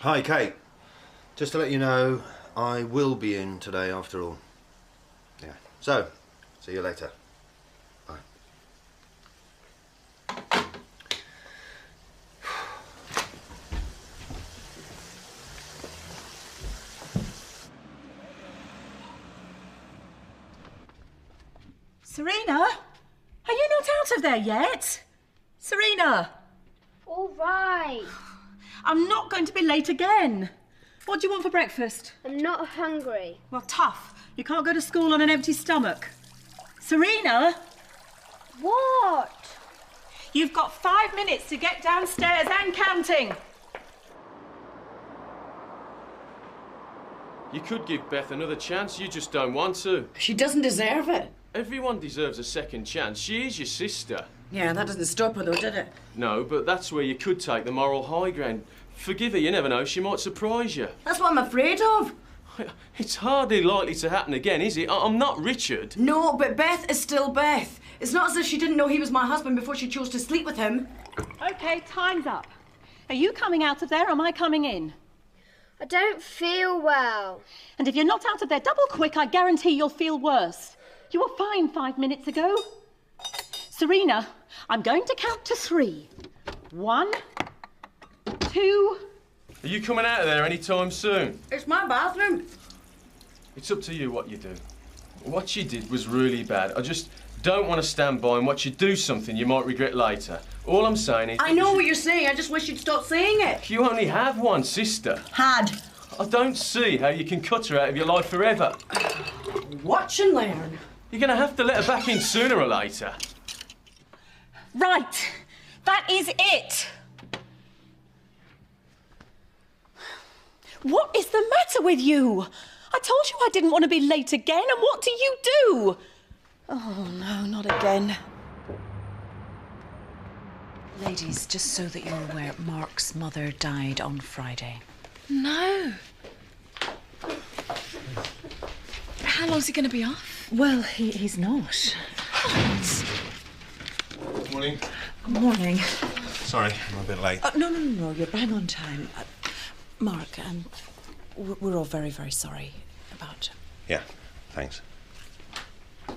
Hi, Kate. Just to let you know, I will be in today after all. Yeah. So, see you later. Bye. Serena? Are you not out of there yet? Serena! All right. I'm not going to be late again. What do you want for breakfast? I'm not hungry. Well, tough. You can't go to school on an empty stomach. Serena? What? You've got 5 minutes to get downstairs and counting. You could give Beth another chance, you just don't want to. She doesn't deserve it. Everyone deserves a second chance. She is your sister. Yeah, that doesn't stop her though, did it? No, but that's where you could take the moral high ground. Forgive her, you never know, she might surprise you. That's what I'm afraid of. It's hardly likely to happen again, is it? I'm not Richard. No, but Beth is still Beth. It's not as if she didn't know he was my husband before she chose to sleep with him. OK, time's up. Are you coming out of there or am I coming in? I don't feel well. And if you're not out of there double quick, I guarantee you'll feel worse. You were fine 5 minutes ago. Serena, I'm going to count to 3. 1, 2... Are you coming out of there any time soon? It's my bathroom. It's up to you what you do. What she did was really bad. I just don't want to stand by and watch you do something you might regret later. All I'm saying is... I know what you're saying, I just wish you'd stop saying it. You only have one sister. Had. I don't see how you can cut her out of your life forever. Watch and learn. You're going to have to let her back in sooner or later. Right, that is it. What is the matter with you? I told you I didn't want to be late again, and what do you do? Oh, no, not again. Ladies, just so that you're aware, Mark's mother died on Friday. No. How long's he going to be off? Well, he's not. Morning. Morning. Sorry, I'm a bit late. No, you're bang on time. Mark, we're all very, very sorry about... Yeah, thanks. I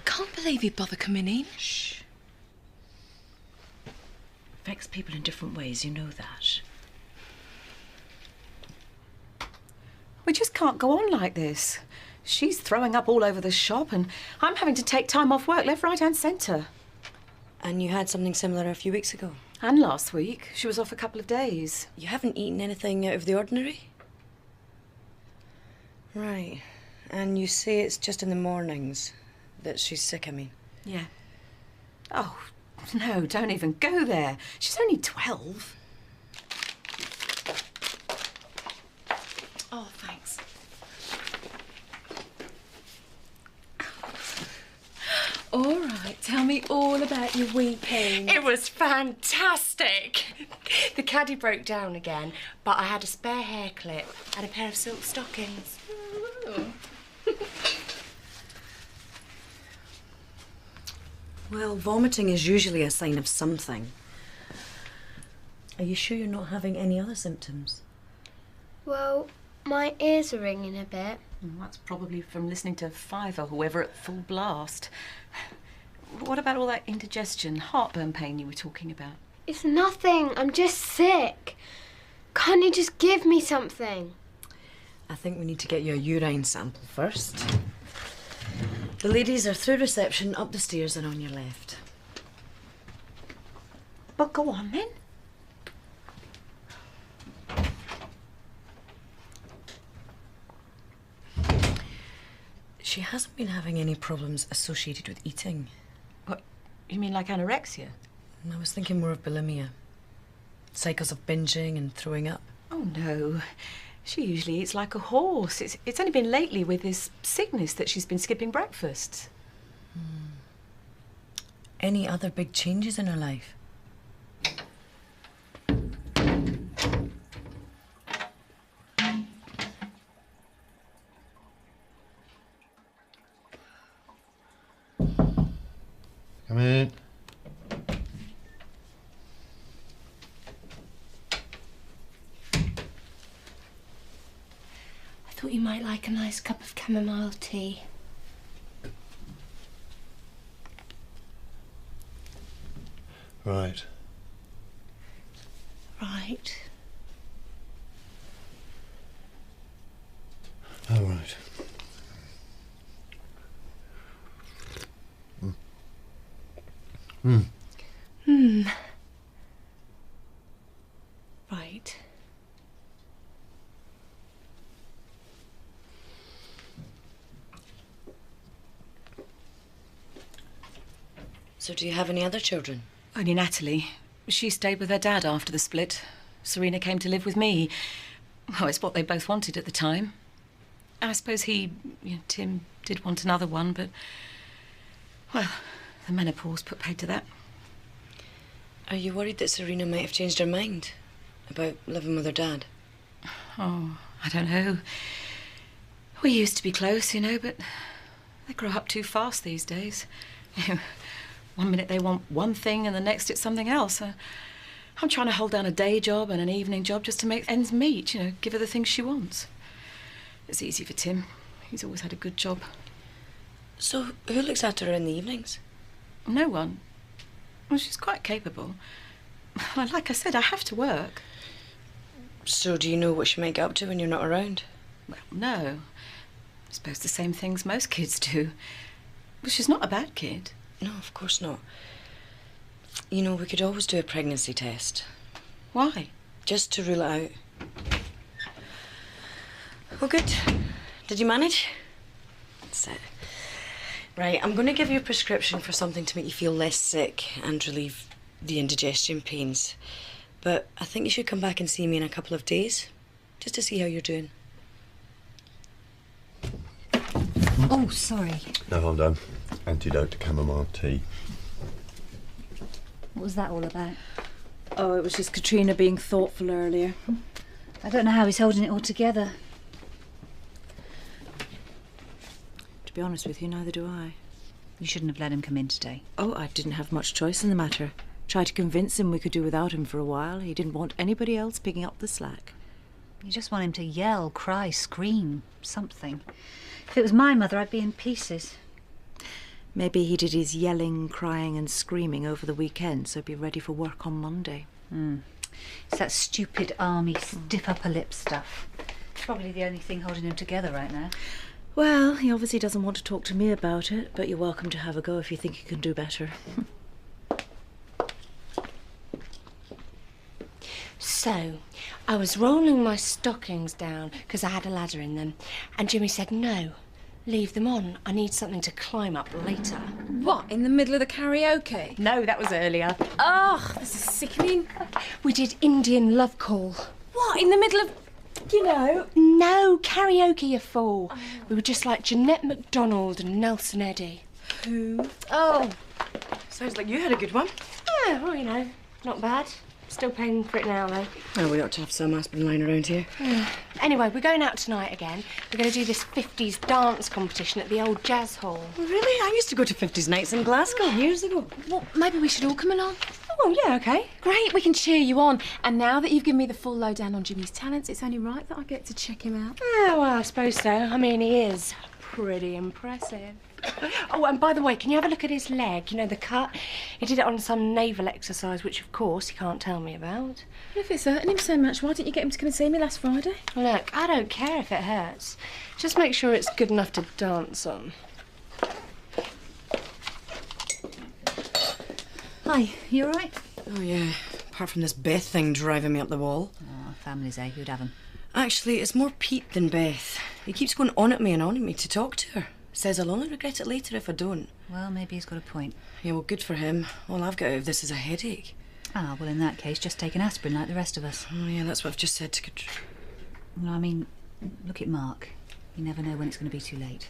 can't believe he'd bother coming in. Shh. Affects people in different ways, you know that. We just can't go on like this. She's throwing up all over the shop, and I'm having to take time off work left, right and centre. And you had something similar a few weeks ago? And last week. She was off a couple of days. You haven't eaten anything out of the ordinary? Right. And you say it's just in the mornings that she's sick, I mean? Yeah. Oh, no, don't even go there. She's only 12. Oh, thanks. All right, tell me all about your weekend. It was fantastic. The caddy broke down again, but I had a spare hair clip and a pair of silk stockings. Well, vomiting is usually a sign of something. Are you sure you're not having any other symptoms? Well, my ears are ringing a bit. That's probably from listening to Five or whoever at full blast. What about all that indigestion, heartburn pain you were talking about? It's nothing. I'm just sick. Can't you just give me something? I think we need to get you a urine sample first. The ladies are through reception, up the stairs and on your left. But go on then. She hasn't been having any problems associated with eating. What, you mean like anorexia? I was thinking more of bulimia. Cycles of binging and throwing up. Oh, no. She usually eats like a horse. It's only been lately with this sickness that she's been skipping breakfast. Any other big changes in her life? Come in. Thought you might like a nice cup of chamomile tea. Right. Right. All right. Right. So do you have any other children? Only Natalie. She stayed with her dad after the split. Serena came to live with me. Well, it's what they both wanted at the time. I suppose Tim, did want another one, but... Well, the menopause put paid to that. Are you worried that Serena might have changed her mind about living with her dad? Oh, I don't know. We used to be close, but they grow up too fast these days. One minute they want one thing and the next it's something else. I'm trying to hold down a day job and an evening job just to make ends meet, give her the things she wants. It's easy for Tim. He's always had a good job. So who looks after her in the evenings? No one. Well, she's quite capable. Well, like I said, I have to work. So do you know what she might get up to when you're not around? Well, no. I suppose the same things most kids do. But she's not a bad kid. No, of course not. We could always do a pregnancy test. Why? Just to rule it out. Oh, good. Did you manage? That's it. Right, I'm going to give you a prescription for something to make you feel less sick and relieve the indigestion pains. But I think you should come back and see me in a couple of days, just to see how you're doing. Oh, sorry. No, I'm done. Antidote to chamomile tea. What was that all about? Oh, it was just Katrina being thoughtful earlier. I don't know how he's holding it all together. To be honest with you, neither do I. You shouldn't have let him come in today. Oh, I didn't have much choice in the matter. Tried to convince him we could do without him for a while. He didn't want anybody else picking up the slack. You just want him to yell, cry, scream, something. If it was my mother, I'd be in pieces. Maybe he did his yelling, crying and screaming over the weekend, so he'd be ready for work on Monday. It's that stupid army stiff upper lip stuff. Probably the only thing holding him together right now. Well, he obviously doesn't want to talk to me about it, but you're welcome to have a go if you think you can do better. So, I was rolling my stockings down because I had a ladder in them, and Jimmy said, no, leave them on. I need something to climb up later. What, in the middle of the karaoke? No, that was earlier. Ugh, this is sickening. We did Indian Love Call. What, in the middle of... No, karaoke, you fool. We were just like Jeanette MacDonald and Nelson Eddy. Who? Oh. Sounds like you had a good one. Yeah, well, not bad. Still paying for it now, though. Oh, we ought to have some aspirin lying around here. Anyway, we're going out tonight again. We're going to do this 50s dance competition at the old jazz hall. Really? I used to go to 50s nights in Glasgow years ago. Well, maybe we should all come along. Oh, yeah, OK. Great, we can cheer you on. And now that you've given me the full lowdown on Jimmy's talents, it's only right that I get to check him out. Yeah, well, I suppose so. I mean, he is pretty impressive. Oh, and by the way, can you have a look at his leg? The cut? He did it on some naval exercise, which, of course, he can't tell me about. If it's hurting him so much, why didn't you get him to come and see me last Friday? Look, I don't care if it hurts. Just make sure it's good enough to dance on. Hi, you all right? Oh, yeah. Apart from this Beth thing driving me up the wall. Oh, families, eh? Who'd have 'em? Actually, it's more Pete than Beth. He keeps going on at me and on at me to talk to her. Says I'll only regret it later if I don't. Well, maybe he's got a point. Yeah, well, good for him. All I've got out of this is a headache. Ah, well, in that case, just take an aspirin like the rest of us. Oh, yeah, that's what I've just said to Katrina. No, I mean, look at Mark. You never know when it's going to be too late.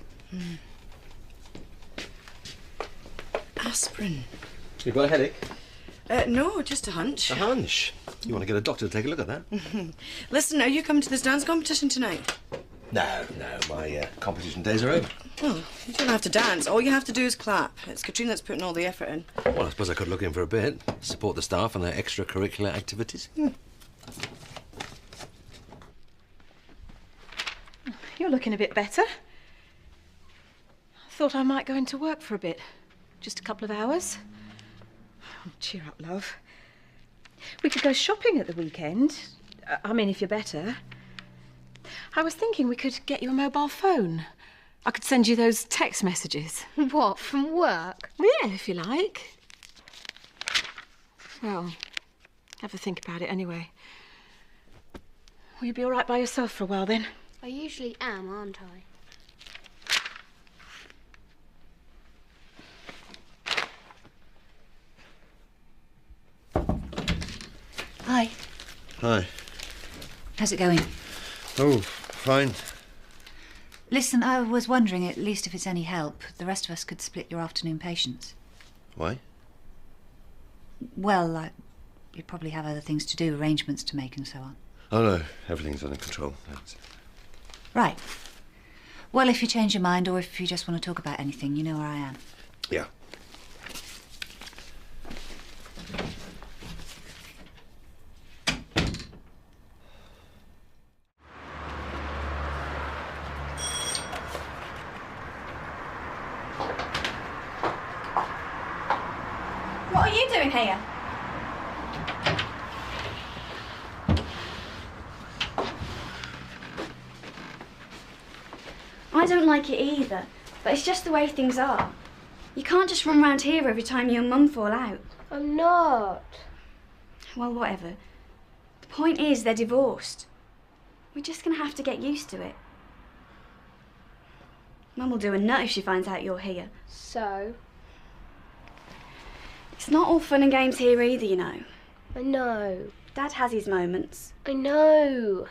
Aspirin? You've got a headache? No, just a hunch. A hunch? You want to get a doctor to take a look at that? Listen, are you coming to this dance competition tonight? No, my competition days are over. Well, you don't have to dance. All you have to do is clap. It's Katrina that's putting all the effort in. Well, I suppose I could look in for a bit, support the staff and their extracurricular activities. You're looking a bit better. I thought I might go into work for a bit. Just a couple of hours. Oh, cheer up, love. We could go shopping at the weekend. I mean, if you're better. I was thinking we could get you a mobile phone. I could send you those text messages. What, from work? Yeah, if you like. Well, have a think about it anyway. Will you be all right by yourself for a while then? I usually am, aren't I? Hi. Hi. How's it going? Oh, fine. Listen, I was wondering, at least if it's any help, the rest of us could split your afternoon patients. Why? Well, you'd probably have other things to do, arrangements to make and so on. Oh, no. Everything's under control. Thanks. Right. Well, if you change your mind or if you just want to talk about anything, you know where I am. Yeah. What are you doing here? I don't like it either, but it's just the way things are. You can't just run round here every time you and Mum fall out. I'm not. Well, whatever. The point is, they're divorced. We're just gonna have to get used to it. Mum will do a nut if she finds out you're here. So? It's not all fun and games here either, you know. I know. Dad has his moments. I know.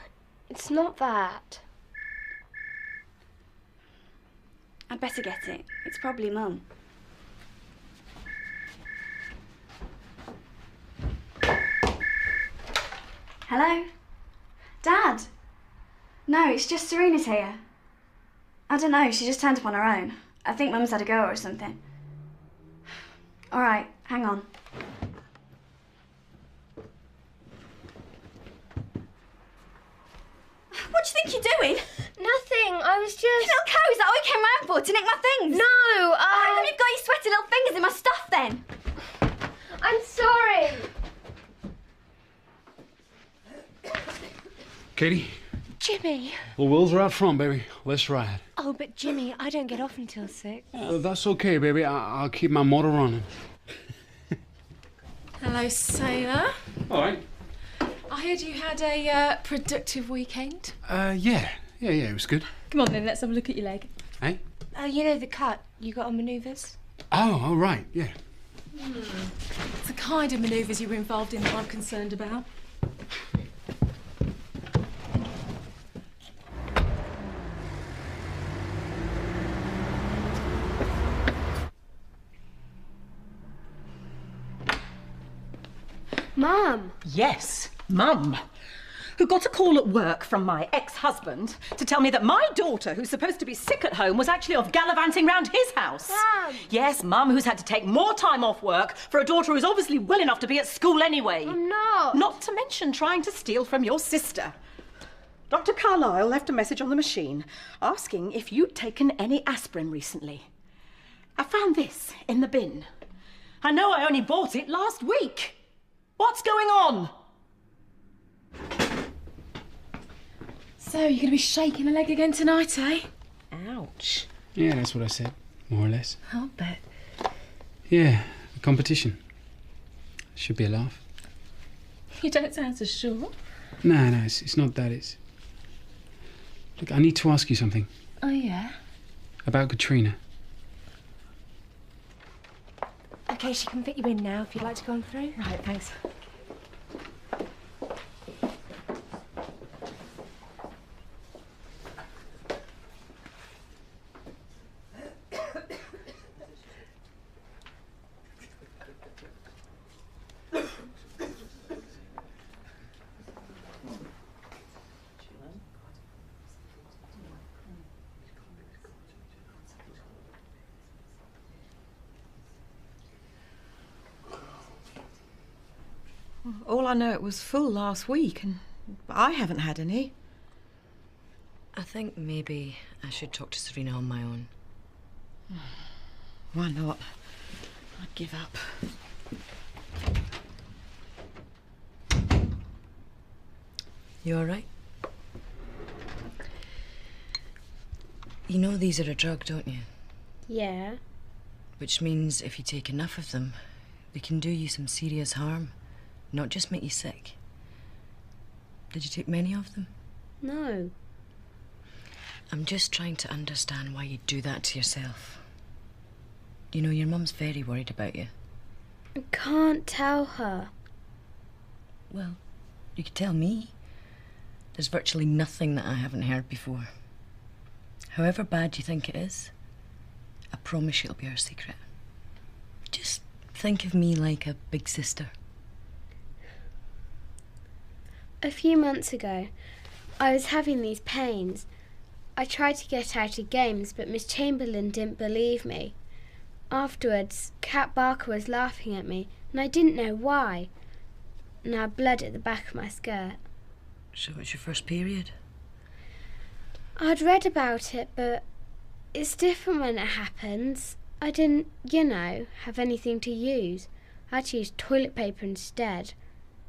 It's not that. I'd better get it. It's probably Mum. Hello? Dad? No, it's just Serena's here. I don't know, she just turned up on her own. I think Mum's had a go or something. All right, hang on. What do you think you're doing? Nothing, I was just... You little cow, is that all you came round for, to nick my things? No, How come you've got your sweaty little fingers in my stuff then? I'm sorry. Katie? Jimmy. The wheels are out front, baby. Let's ride. Oh, but Jimmy, I don't get off until 6. That's okay, baby. I'll keep my motor running. Hello, sailor. All right. I heard you had a productive weekend. Yeah, it was good. Come on then, let's have a look at your leg. Hey? You know the cut you got on manoeuvres? Oh, all right, yeah. It's the kind of manoeuvres you were involved in that I'm concerned about. Mum. Yes, Mum. Who got a call at work from my ex-husband to tell me that my daughter, who's supposed to be sick at home, was actually off gallivanting round his house. Mum. Yes, Mum, who's had to take more time off work for a daughter who's obviously well enough to be at school anyway. I'm not. Not to mention trying to steal from your sister. Dr. Carlyle left a message on the machine asking if you'd taken any aspirin recently. I found this in the bin. I know I only bought it last week. What's going on? So, you're going to be shaking a leg again tonight, eh? Ouch. Yeah, that's what I said, more or less. I'll bet. Yeah, a competition. Should be a laugh. You don't sound so sure. No, it's not that. It's... Look, I need to ask you something. Oh, yeah? About Katrina. OK, she can fit you in now if you'd like to go on through. Right, thanks. All I know, it was full last week, and I haven't had any. I think maybe I should talk to Serena on my own. Why not? I'd give up. You all right? You know these are a drug, don't you? Yeah. Which means if you take enough of them, they can do you some serious harm, not just make you sick. Did you take many of them? No. I'm just trying to understand why you'd do that to yourself. You know, your mum's very worried about you. I can't tell her. Well, you could tell me. There's virtually nothing that I haven't heard before. However bad you think it is, I promise you it'll be our secret. Just think of me like a big sister. A few months ago, I was having these pains. I tried to get out of games, but Miss Chamberlain didn't believe me. Afterwards, Cat Barker was laughing at me, and I didn't know why. And I had blood at the back of my skirt. So it's your first period? I'd read about it, but it's different when it happens. I didn't, have anything to use. I had to use toilet paper instead.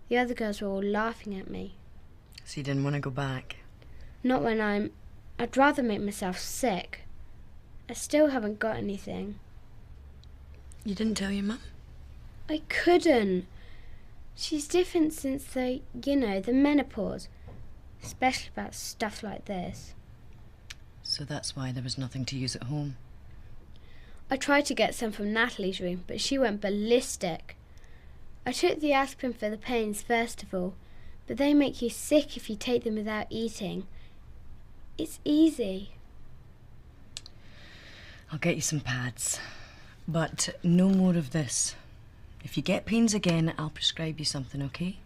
The other girls were all laughing at me. So you didn't want to go back? Not when I'd rather make myself sick. I still haven't got anything. You didn't tell your mum? I couldn't. She's different since the menopause. Especially about stuff like this. So that's why there was nothing to use at home? I tried to get some from Natalie's room, but she went ballistic. I took the aspirin for the pains first of all, but they make you sick if you take them without eating. It's easy. I'll get you some pads. But no more of this. If you get pains again, I'll prescribe you something, okay?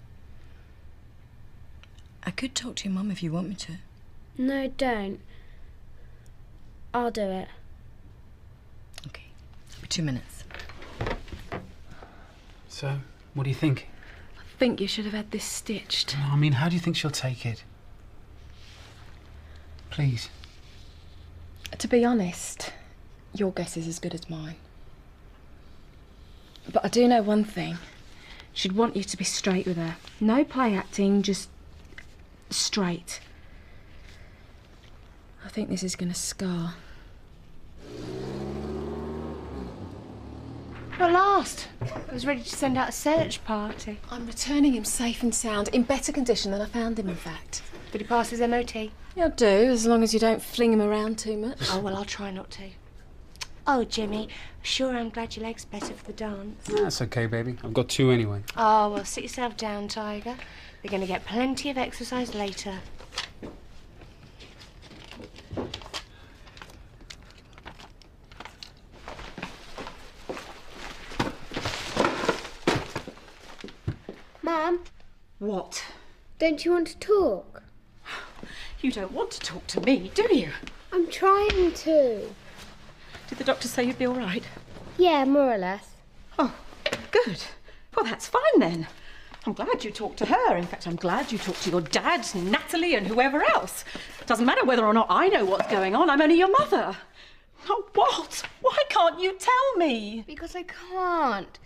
I could talk to your mum if you want me to. No, don't. I'll do it. Okay. It'll be 2 minutes. So, what do you think? I think you should have had this stitched. I mean, how do you think she'll take it? Please. To be honest, your guess is as good as mine. But I do know one thing. She'd want you to be straight with her. No play acting, just straight. I think this is going to scar. At last! I was ready to send out a search party. I'm returning him safe and sound, in better condition than I found him, in fact. Did he pass his MOT? You'll do, as long as you don't fling him around too much. Oh, well, I'll try not to. Oh, Jimmy, sure I'm glad your leg's better for the dance. That's okay, baby. I've got 2 anyway. Oh, well, sit yourself down, Tiger. You're going to get plenty of exercise later. Mum, What? don't you want to talk? You don't want to talk to me, do you? I'm trying to. Did the doctor say you'd be all right? Yeah, more or less. Oh, good. Well, that's fine then. I'm glad you talked to her. In fact, I'm glad you talked to your dad, Natalie, and whoever else. Doesn't matter whether or not I know what's going on. I'm only your mother. Oh, what? Why can't you tell me? Because I can't.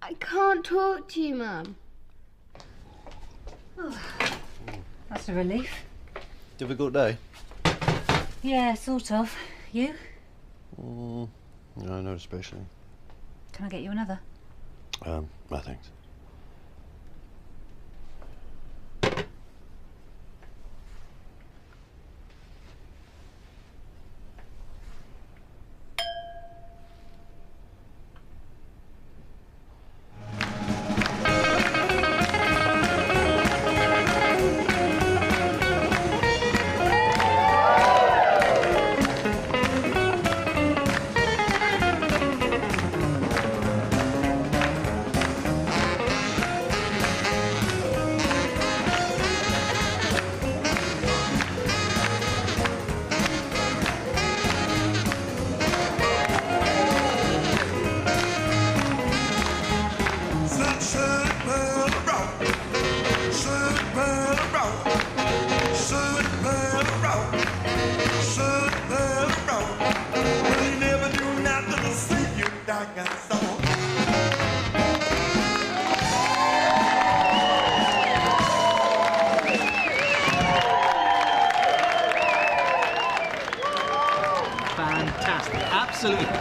I can't talk to you, Mum. That's a relief. Difficult day? Yeah, sort of. You? No, not especially. Can I get you another? No thanks.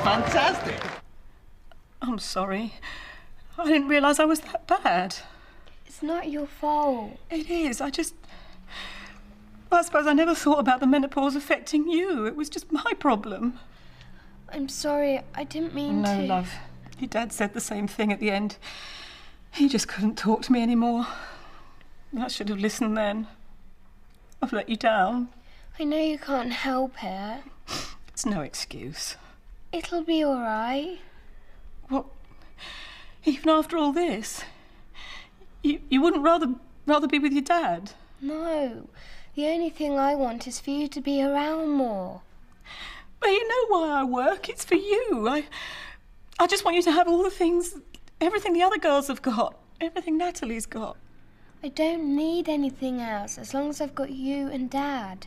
fantastic. I'm sorry. I didn't realise I was that bad. It's not your fault. It is. I suppose I never thought about the menopause affecting you. It was just my problem. I'm sorry. I didn't mean to. No, love. Your dad said the same thing at the end. He just couldn't talk to me anymore. I should have listened then. I've let you down. I know you can't help it. It's no excuse. It'll be all right. What? Even after all this? You wouldn't rather be with your dad? No. The only thing I want is for you to be around more. But you know why I work. It's for you. I just want you to have all the things, everything the other girls have got, everything Natalie's got. I don't need anything else as long as I've got you and Dad.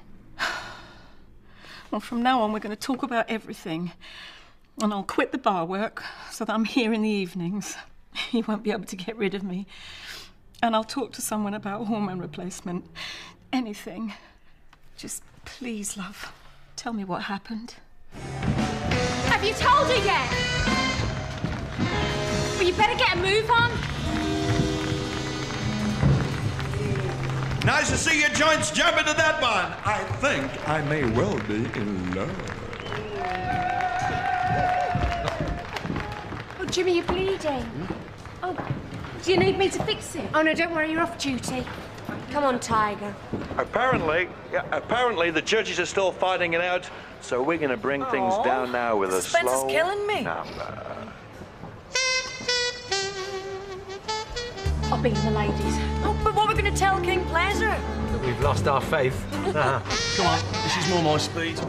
Well, from now on we're going to talk about everything. And I'll quit the bar work so that I'm here in the evenings. You won't be able to get rid of me. And I'll talk to someone about hormone replacement. Anything. Just please, love, tell me what happened. Have you told her yet? Well, you better get a move on. Nice to see your joints jump into that one. I think I may well be in love. Oh, Jimmy, you're bleeding. Oh, do you need me to fix it? Oh, no, don't worry, you're off duty. Come on, Tiger. Apparently the judges are still fighting it out, so we're going to bring things down now with a Suspense slow is killing me. number. I'll be in the ladies. Oh, but what are we going to tell King Pleasure? That we've lost our faith. Come on, this is more my speed.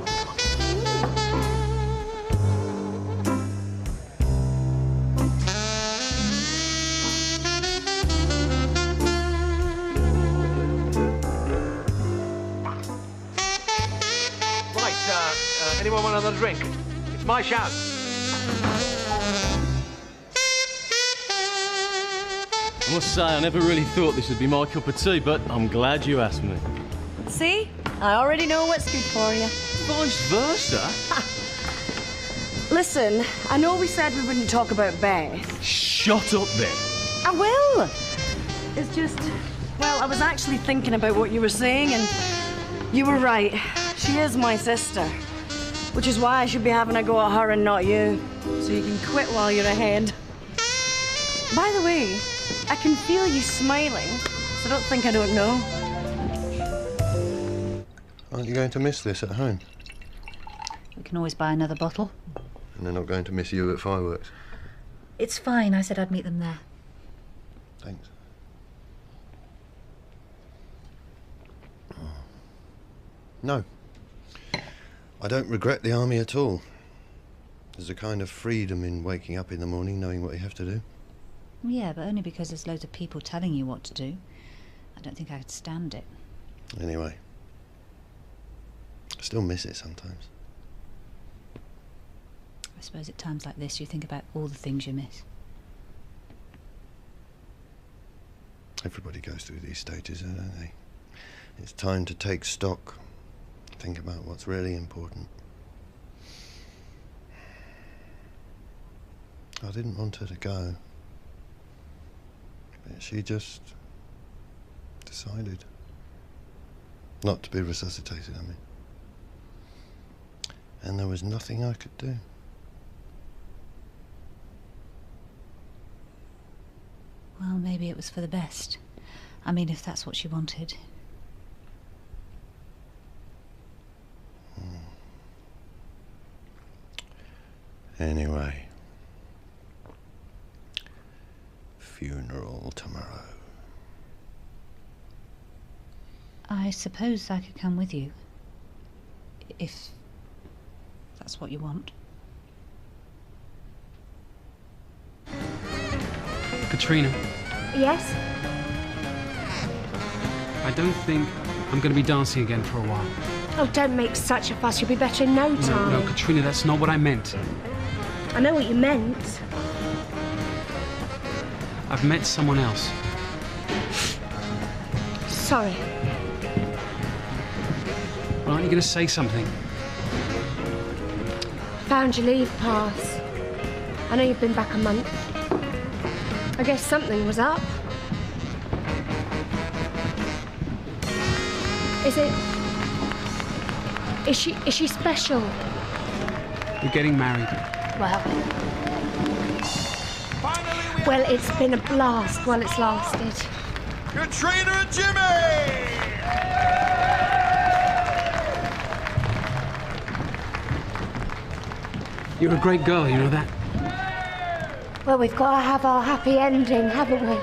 Anyone want another drink? It's my shout. I must say, I never really thought this would be my cup of tea, but I'm glad you asked me. See? I already know what's good for you. Vice versa? Listen, I know we said we wouldn't talk about Beth. Shut up, then. I will. It's just, well, I was actually thinking about what you were saying, and you were right. She is my sister. Which is why I should be having a go at her and not you. So you can quit while you're ahead. By the way, I can feel you smiling, so don't think I don't know. Aren't you going to miss this at home? We can always buy another bottle. And they're not going to miss you at fireworks? It's fine. I said I'd meet them there. Thanks. No. I don't regret the army at all. There's a kind of freedom in waking up in the morning knowing what you have to do. Yeah, but only because there's loads of people telling you what to do. I don't think I could stand it. Anyway, I still miss it sometimes. I suppose at times like this you think about all the things you miss. Everybody goes through these stages, don't they? It's time to take stock. Think about what's really important. I didn't want her to go. But she just decided not to be resuscitated, I mean. And there was nothing I could do. Well, maybe it was for the best. I mean, if that's what she wanted. Anyway, funeral tomorrow. I suppose I could come with you. If that's what you want. Katrina, Yes? I don't think I'm going to be dancing again for a while. Oh, don't make such a fuss. You'll be better in no time. No, Katrina, that's not what I meant. I know what you meant. I've met someone else. Sorry. Well, aren't you going to say something? found your leave pass. I know you've been back a month. I guess something was up. Is she special? We're getting married. Well, it's been a blast while it's lasted. Katrina and Jimmy! You're a great girl, you know that? Well, we've got to have our happy ending, haven't we?